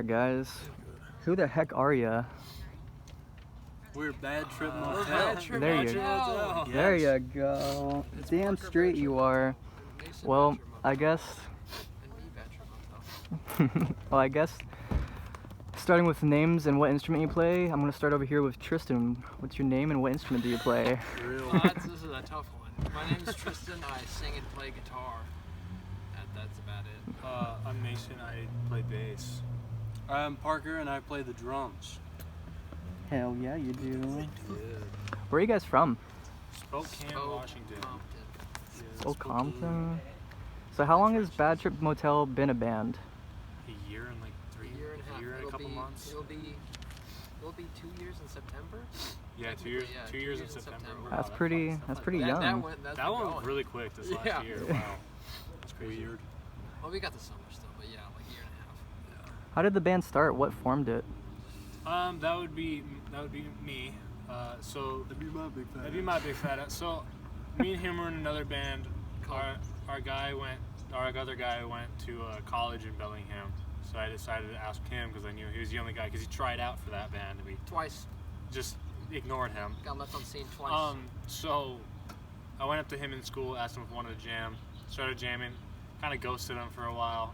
Guys, who the heck are ya? We're Bad Trip Motel. Bad Trip There you Motel. go. Yes. There you go. Damn straight you are. Well, I guess. Well, I guess. Starting with names and what instrument you play, I'm gonna start over here with Tristan. What's your name and what instrument do you play? This is a tough one. My name's Tristan. I sing and play guitar. That's about it. I'm Mason. I play bass. I'm Parker, and I play the drums. Hell yeah, you do. Yeah. Where are you guys from? Spokane, Washington. Oh, Compton. So how long has Bad Trip Motel been a band? A year and like A year and a couple months. It'll be 2 years in September. Yeah, 2 years. 2 years in September. Wow, That's pretty young. That one was really quick this last year. Wow, that's crazy. Weird. Well, we got the summer still, but yeah, like a year and a half. How did the band start? What formed it? That would be me. So that'd be my big fat ass. So me and him were in another band. Our other guy went to college in Bellingham. So I decided to ask him because I knew he was the only guy because he tried out for that band and we Twice. just ignored him. Got left on scene twice. So I went up to him in school, asked him if he wanted to jam, started jamming, kind of ghosted him for a while,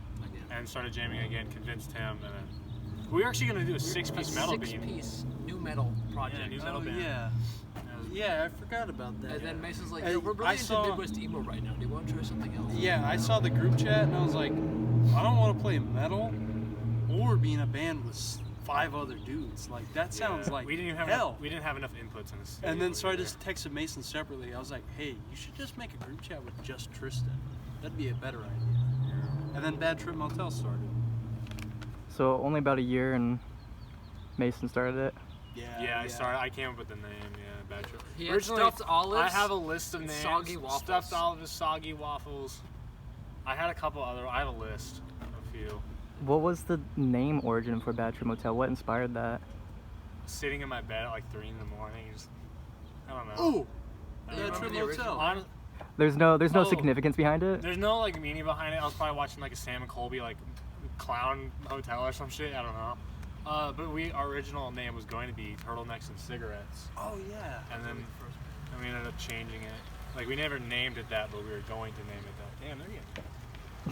and started jamming again, convinced him, and then we were actually going to do a six-piece metal band. Six-piece new metal project. Yeah, new metal band. Yeah, I forgot about that. And then Mason's like, yo, we're really into Midwest emo right now. Do you want to try something else? Yeah, I saw the group chat and I was like, I don't want to play metal or be in a band with 5 other dudes. Like, that sounds like we didn't even have hell. We didn't have enough inputs in this. And then so I just texted Mason separately. I was like, hey, you should just make a group chat with just Tristan. That'd be a better idea. And then Bad Trip Motel started. So only about a year and Mason started it. Yeah, I came up with the name. Yeah, Bad Trip. He had stuffed olives. I have a list of names. Soggy waffles. Stuffed olives, soggy waffles. I had a couple other. I have a list of a few. What was the name origin for Bad Trip Motel? What inspired that? Sitting in my bed at like 3 in the morning. Just, I don't know. Oh, I Bad don't Trip know. Motel. There's no significance behind it? There's no like meaning behind it. I was probably watching like a Sam and Colby like clown hotel or some shit. I don't know. But our original name was going to be Turtlenecks and Cigarettes. Oh, yeah. And then we ended up changing it. Like we never named it that, but we were going to name it that. Damn, there you go.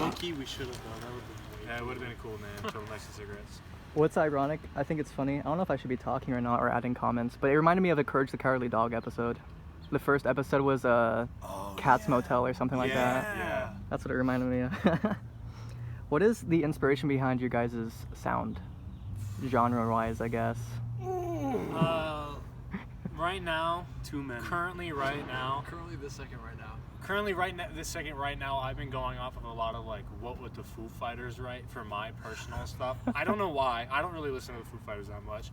Low-key, we should have done. That would have been Yeah, it would have been a cool name, Turtlenecks and Cigarettes. What's ironic, I think it's funny, I don't know if I should be talking or not or adding comments, but it reminded me of a Courage the Cowardly Dog episode. The first episode was Cat's Motel or something like that. Yeah. That's what it reminded me of. What is the inspiration behind your guys' sound? Genre-wise, I guess. Right now, Currently this second right now, I've been going off of a lot of like, what would the Foo Fighters write for my personal stuff. I don't know why. I don't really listen to the Foo Fighters that much.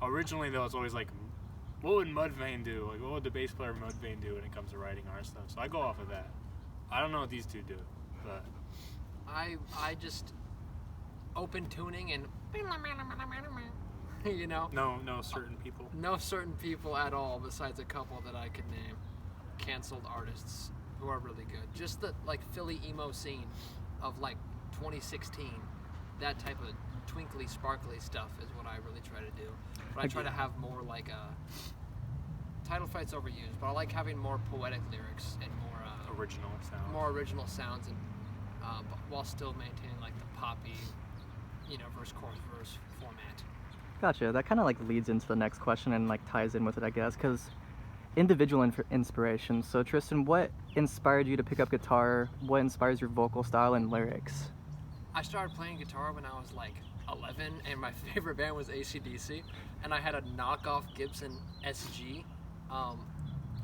Originally, though, it's always like, what would Mudvayne do? Like, what would the bass player Mudvayne do when it comes to writing our stuff? So I go off of that. I don't know what these two do, but I just open tuning and you know. no certain people. No certain people at all besides a couple that I could name. Canceled artists who are really good. Just the like Philly emo scene of like 2016. That type of twinkly, sparkly stuff is what I really try to do. But I try to have more like Title Fight's overused, but I like having more poetic lyrics and more original sounds, and but while still maintaining like the poppy, verse chorus verse format. Gotcha. That kind of like leads into the next question and like ties in with it, I guess, because individual inspiration. So Tristan, what inspired you to pick up guitar? What inspires your vocal style and lyrics? I started playing guitar when I was like 11, and my favorite band was AC/DC, and I had a knockoff Gibson SG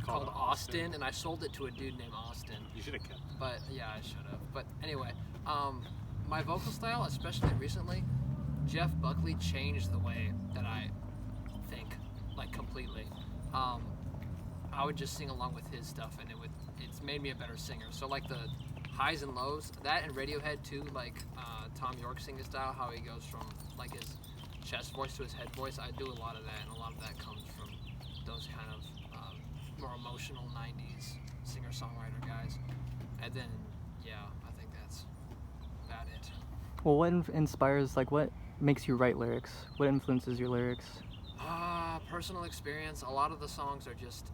called Austin, and I sold it to a dude named Austin. You should have kept it. But yeah, I should have. But anyway, my vocal style, especially recently, Jeff Buckley changed the way that I think, like completely. I would just sing along with his stuff, and it's made me a better singer. So like the highs and lows, that and Radiohead too, like Tom York singing style, how he goes from like his chest voice to his head voice. I do a lot of that, and a lot of that comes from those kind of more emotional 90s singer-songwriter guys. And then, yeah, I think that's about it. Well, what inspires, like, what makes you write lyrics? What influences your lyrics? Personal experience. A lot of the songs are just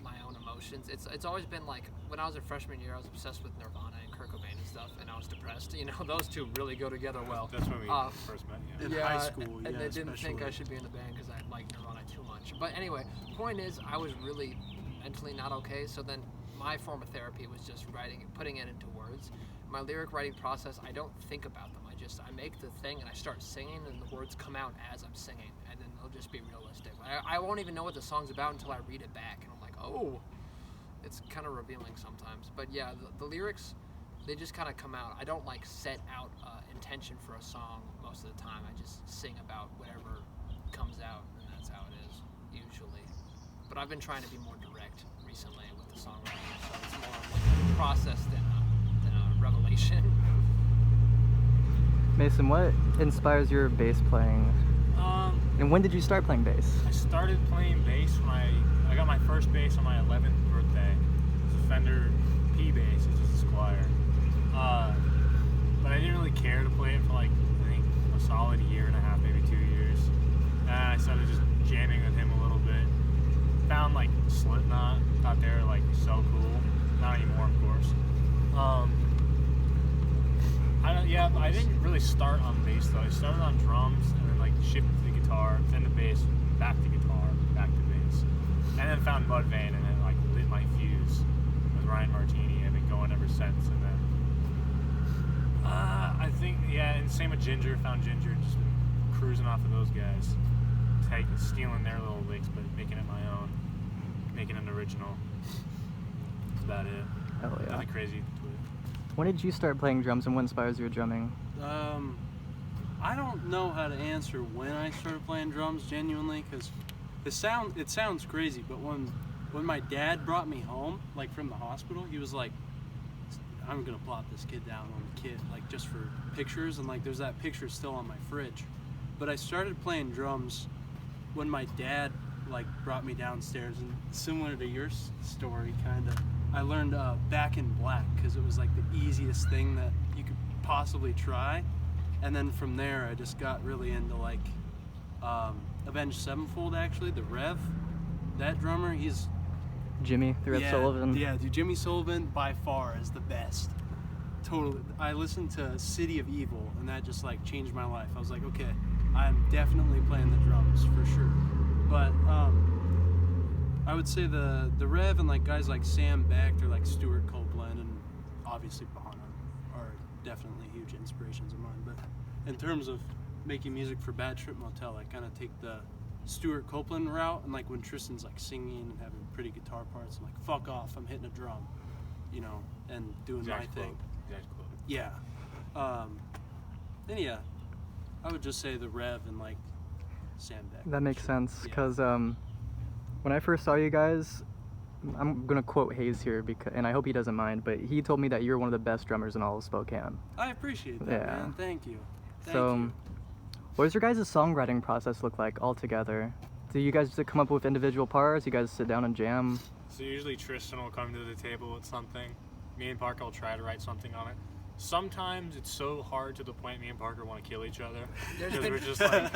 my own emotions. It's always been like when I was in freshman year, I was obsessed with Nirvana and Kurt Cobain and stuff, and I was depressed. You know, those two really go together well. That's when we first met. In high school, and they didn't especially. think I should be in the band because I liked Nirvana too much. But anyway, point is, I was really mentally not okay. So then my form of therapy was just writing, putting it into words. My lyric writing process, I don't think about them. I make the thing and I start singing, and the words come out as I'm singing, and then they'll just be realistic. I won't even know what the song's about until I read it back, and I'm like, oh, it's kind of revealing sometimes. But yeah, the lyrics, they just kind of come out. I don't like set out intention for a song most of the time. I just sing about whatever comes out, and that's how it is usually. But I've been trying to be more direct recently with the songwriting, so it's more of like a process than a revelation. Mason, what inspires your bass playing? And when did you start playing bass? I started playing bass when I got my first bass on my 11th birthday. It was a Fender P bass, it's just a Squire. But I didn't really care to play it for like, I think, a solid year and a half, maybe 2 years. And I started just jamming with him a little bit. Found like Slipknot, thought they were like so cool. Not anymore, of course. I didn't really start on bass though. I started on drums and then like shifted to the guitar, then the bass, back to guitar, back to bass. And then found Mudvayne and then like lit my fuse with Ryan Martini. I've been going ever since. And then I think, and same with Ginger, found Ginger, just been cruising off of those guys. Stealing their little licks but making it my own. Making an original. That's about it. Hell yeah. Nothing crazy to it. When did you start playing drums, and what inspires your drumming? I don't know how to answer when I started playing drums genuinely, because it sounds crazy, but when my dad brought me home, like from the hospital, he was like, I'm gonna plop this kid down on the kit, like just for pictures, and like there's that picture still on my fridge. But I started playing drums when my dad like brought me downstairs, and similar to your story, kind of. I learned Back in Black because it was like the easiest thing that you could possibly try, and then from there I just got really into like Avenged Sevenfold. Actually, the Rev, that drummer, he's Jimmy, the Rev Sullivan. Yeah, dude, Jimmy Sullivan by far is the best. Totally. I listened to City of Evil, and that just like changed my life. I was like, okay, I'm definitely playing the drums for sure. But I would say the Rev and like guys like Sam Beck or like Stuart Copeland and obviously Bonham are definitely huge inspirations of mine. But in terms of making music for Bad Trip Motel, I kind of take the Stuart Copeland route, and like when Tristan's like singing and having pretty guitar parts, I'm like, fuck off, I'm hitting a drum, you know, and doing my thing. Yeah. And yeah, I would just say the Rev and like Sam Beck. That makes sense, because when I first saw you guys, I'm gonna quote Hayes here, and I hope he doesn't mind, but he told me that you're one of the best drummers in all of Spokane. I appreciate that, man. Thank you. Thank you. What does your guys' songwriting process look like all together? Do you guys come up with individual parts? You guys sit down and jam? So usually Tristan will come to the table with something. Me and Parker will try to write something on it. Sometimes it's so hard to the point me and Parker want to kill each other because we're just like,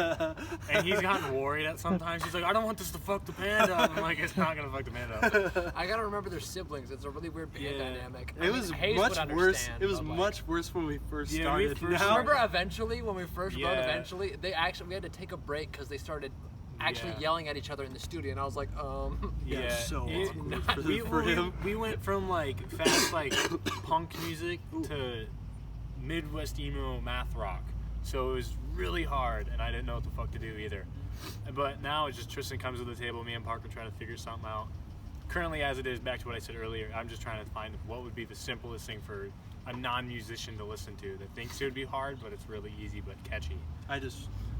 and he's gotten worried at sometimes. He's like, I don't want this to fuck the band up. I'm like, it's not gonna fuck the band up. I gotta remember they're siblings. It's a really weird band dynamic. It was much worse. It was much worse when we first started. Remember eventually when we first wrote Eventually, we had to take a break because they started actually yelling at each other in the studio, and I was like, so awkward for him. We went from like fast like punk music to Midwest emo math rock, so it was really hard, and I didn't know what the fuck to do either. But now it's just Tristan comes to the table, me and Parker try to figure something out. Currently, as it is, back to what I said earlier, I'm just trying to find what would be the simplest thing for a non-musician to listen to that thinks it would be hard, but it's really easy but catchy.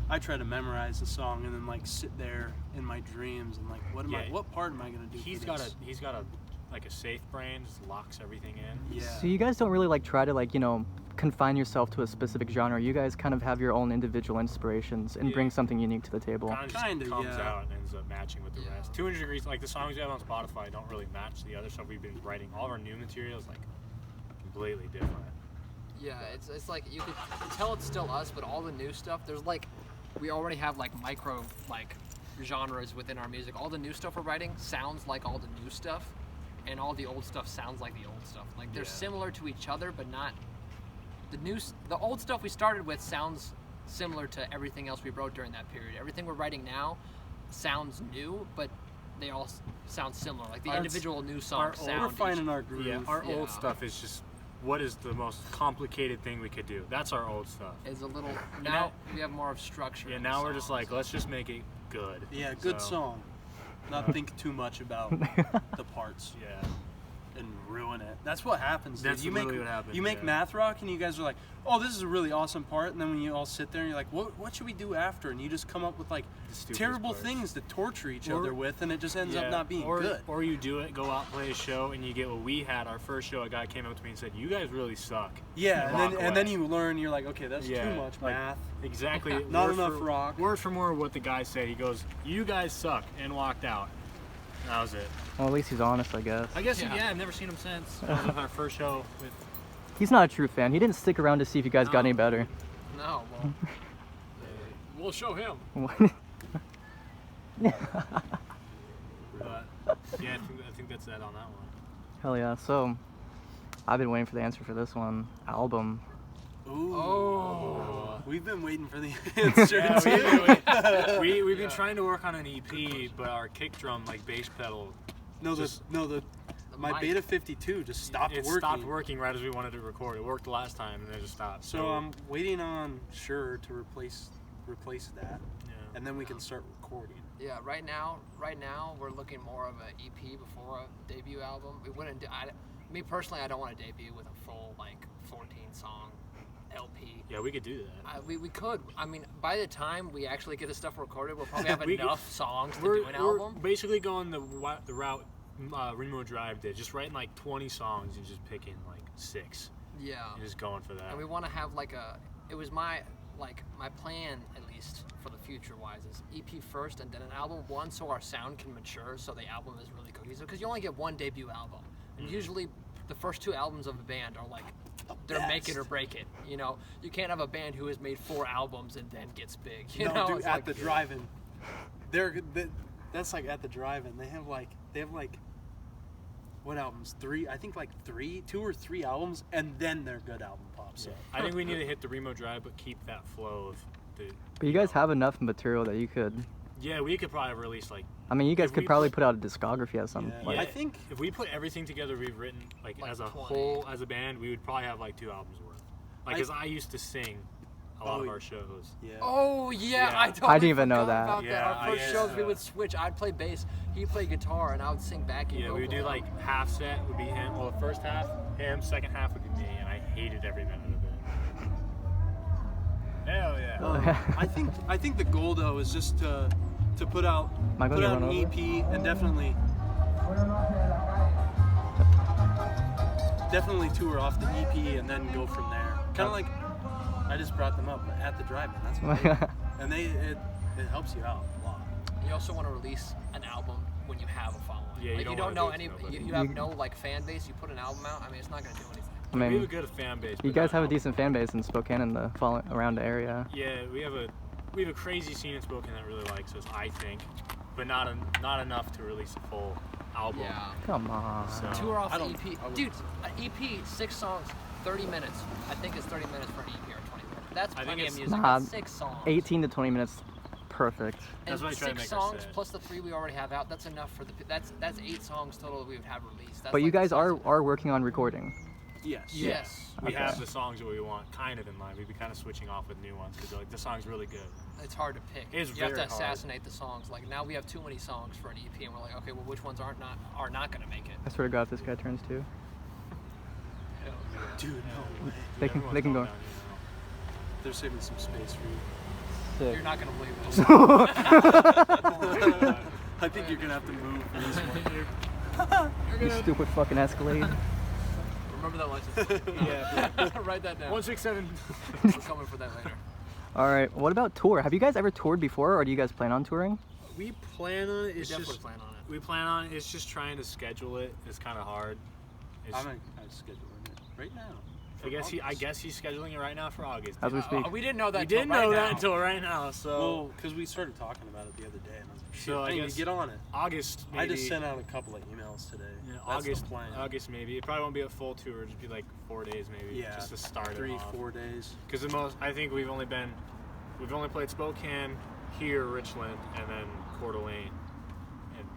I try to memorize the song and then like sit there in my dreams and like what part am I gonna do? He's got a like a safe brain, just locks everything in. Yeah. So you guys don't really like try to like, you know, confine yourself to a specific genre. You guys kind of have your own individual inspirations and bring something unique to the table. Kind of comes out and ends up matching with the rest. 200 Degrees, like the songs we have on Spotify don't really match the other stuff we've been writing. All of our new material is like completely different. Yeah, it's like you could tell it's still us, but all the new stuff, there's like, we already have like micro like genres within our music. All the new stuff we're writing sounds like all the new stuff, and all the old stuff sounds like the old stuff. Like they're similar to each other, but not the old stuff we started with sounds similar to everything else we wrote during that period. Everything we're writing now sounds new, but they all sound similar. Like the individual new songs sound. We're finding our groove. Yeah, our old stuff is just what is the most complicated thing we could do. That's our old stuff. Is a little now we have more of structure. Yeah, now we're just like, let's just make it good. Yeah, good song. Not think too much about the parts. Yeah. And ruin it. That's what happens. That's dude. literally what happens. You make math rock, and you guys are like, "Oh, this is a really awesome part." And then when you all sit there, and you're like, "What should we do after?" And you just come up with like terrible things to torture each other with, and it just ends up not being good. Or you do it, go out, play a show, and you get what we had. Our first show, a guy came up to me and said, "You guys really suck." Yeah, and then you learn. You're like, "Okay, that's too much math." Exactly. Not enough rock. Word for word, what the guy said. He goes, "You guys suck," and walked out. That was it. Well, at least he's honest, I guess. Yeah, I've never seen him since. That was our first show with. He's not a true fan. He didn't stick around to see if you guys got any better. No, well, We'll show him. What? But yeah, I think that's that on that one. Hell yeah. So, I've been waiting for the answer for this one. Album. Ooh. Oh. We've been waiting for the answer too. We've been trying to work on an EP, but our kick drum, like bass pedal, my mic. Beta 52 just stopped it working. stopped working right as we wanted to record. It worked last time, and then it just stopped. So I'm waiting on Shure to replace that, yeah. and then we can start recording. yeah. Right now, we're looking more of an EP before a debut album. We wouldn't. Me personally, I don't want to debut with a full like 14 song LP. Yeah, we could do that. We could. I mean, by the time we actually get the stuff recorded, we'll probably have We enough songs to We're do an album. basically going the route Remo Drive did, just writing like 20 songs and just picking like 6. Yeah. And just going for that. And we want to have like it was my plan, at least for the future wise, is EP first and then an album one, so our sound can mature, so the album is really cohesive, because you only get one debut album, and usually the first 2 albums of a band are like they're make it or break it. You know, you can't have a band who has made 4 albums and then gets big. You know, dude, it's at like, the drive-in, that's like at the drive-in. They have like what albums? 3? I think like 2 or 3 albums, and then their good album pops up. I think we need to hit the Remo Drive, but keep that flow of the. But you guys have enough material that you could. Yeah, we could probably release like. I mean, you guys If could we probably put out a discography at some Yeah. point. I think if we put everything together we've written, like as a 20. whole, as a band, we would probably have like 2 albums worth. Like, because I used to sing a lot of our shows. Yeah. Oh yeah, Yeah. I totally I didn't even know forgot that. about Yeah, Our first I- shows, we yeah. would switch. I'd play bass, he'd play guitar, and I would sing backing Yeah, we would do vocal. like half set would be him. Well, the first half him, second half would be me, and I hated every minute of it. Hell yeah. I think the goal though is just to put out Am I gonna an run over? EP and definitely tour off the EP and then go from there. Kind of like I just brought them up at the drive-in. That's what they do. And it helps you out a lot. You also want to release an album when you have a following. Yeah, you like, don't you don't wanna know do it to any. nobody. You have no like fan base. You put an album out. I mean, it's not gonna do anything. I We have a mean, good fan base. you but guys not have a all- decent fan base in Spokane and the around the area. Yeah, we have a crazy scene in Spokane that really likes us, I think, but not enough to release a full album. Yeah. Come on. So- Tour off I the don't- EP, I wouldn't- dude. An EP, 6 songs, 30 minutes. I think it's 30 minutes for an EP or 20 minutes. That's I think plenty of it's- music. Nah, That's 6 songs. 18 to 20 minutes, perfect. That's And what I try to 6 make our songs set. plus the 3 we already have out. That's enough for the. That's 8 songs total we would have released. That's But you like the guys size are of- working on recording. Yes. Yes. We Okay. have the songs that we want kind of in mind. We'd be kind of switching off with new ones because like the song's really good. It's hard to pick. It's you have to very hard. assassinate the songs. Like now we have too many songs for an EP, and we're like, okay, well, which ones are not gonna make it? I swear to God, if this guy turns 2. Dude, no way. They can Everyone's go. going down, They're saving some space for you. Sick. You're not gonna believe this. I think you're gonna have to move for this one. You stupid fucking Escalade. Remember that license plate. Yeah. Write that down. 167. We're coming for that later. All right. What about tour? Have you guys ever toured before, or do you guys plan on touring? We plan on it. We It's definitely just plan on it. we plan on it. It's just trying to schedule it. It's kind of hard. It's, I'm scheduling it right now. I guess he's scheduling it right now for August. As we speak. We didn't know that. We till didn't right know now. that until right now. So Well, because we started talking about it the other day, and I was like, shit, So I I need guess to get on it. August. Maybe. I just sent out a couple of emails today. Yeah, That's August. the plan. August maybe. It probably won't be a full tour. It'll just be like 4 days maybe. Yeah, Just to start it 3-4 days. Because I think we've only played Spokane, here, Richland, and then Coeur d'Alene, and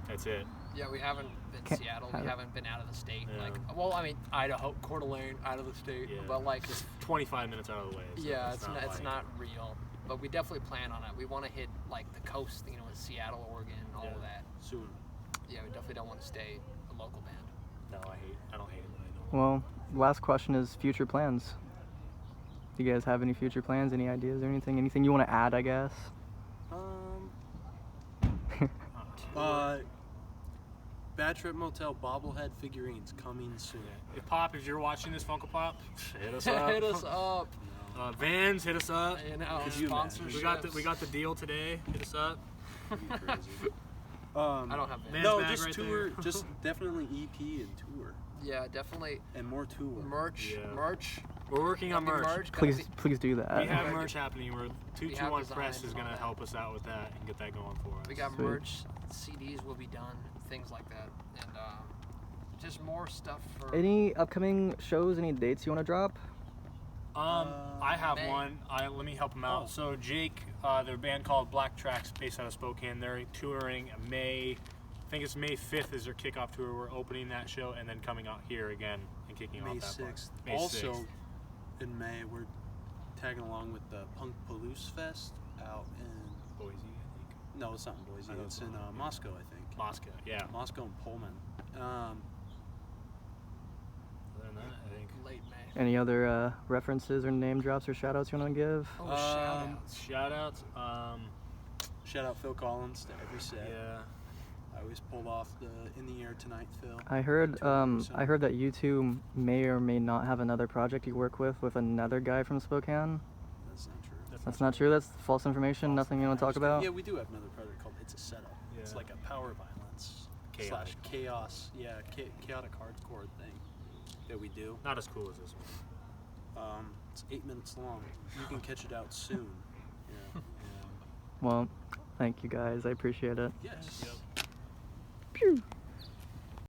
that's it. Yeah, we haven't been Seattle. We haven't been out of the state. Yeah. Like, well, I mean, Idaho, Coeur d'Alene, out of the state. Yeah. But like, It's 25 minutes out of the way. So yeah, it's it's like- not real. But we definitely plan on it. We want to hit like the coast, you know, in Seattle, Oregon, all of that. Soon. Yeah, we definitely don't want to stay a local band. No, I don't hate it, but I don't. Well, last question is future plans. Do you guys have any future plans, any ideas or anything? Anything you want to add, I guess? Bad Trip Motel bobblehead figurines coming soon. If you're watching this, Funko Pop, hit us up. Hit us up. Vans, hit us up. You know, Could you imagine? sponsorships. We got the deal today. Hit us up. Crazy. I don't have Man. vans. No, bag just right tour. there. Just definitely EP and tour, Yeah, definitely and more tour. merch. Yeah. Merch. We're working on Gotta be merch. gotta Please do that. We have merch happening. We're We have 221 designs Press is and gonna all that. help us out with that and get that going for us. We got Sweet. merch. CDs will be done. Things like that, and just more stuff for. Any upcoming shows, any dates you want to drop? I have May. one. Let me help them out. Oh. So Jake, their band called Black Tracks, based out of Spokane. They're touring May. I think it's May 5th is their kickoff tour. We're opening that show and then coming out here again and kicking May off that part. 6th. May Also, 6th. in May, we're tagging along with the Punk Palouse Fest out in. Boise, I think. No, it's not in Boise. I know It's it's in not. Moscow, I think. Moscow, yeah. Moscow and Pullman. Other than that, I think. Late May. Any other references or name drops or shout outs you want to give? Oh, shout outs. Shout outs. Shout out Phil Collins to every set. Yeah. I always pulled off the In the Air Tonight, Phil. I heard 200%. I heard that you two may or may not have another project you work with another guy from Spokane. That's not true. That's not true. That's false information. Nothing you want to talk about. Yeah, we do have another project called It's a Setup. It's Yeah. like a power violence Chaotic. / chaos. Yeah, chaotic hardcore thing that we do. Not as cool as this one. It's 8 minutes long. You can catch it out soon. Yeah. Well, thank you guys. I appreciate it. Yes. Yep. Pew.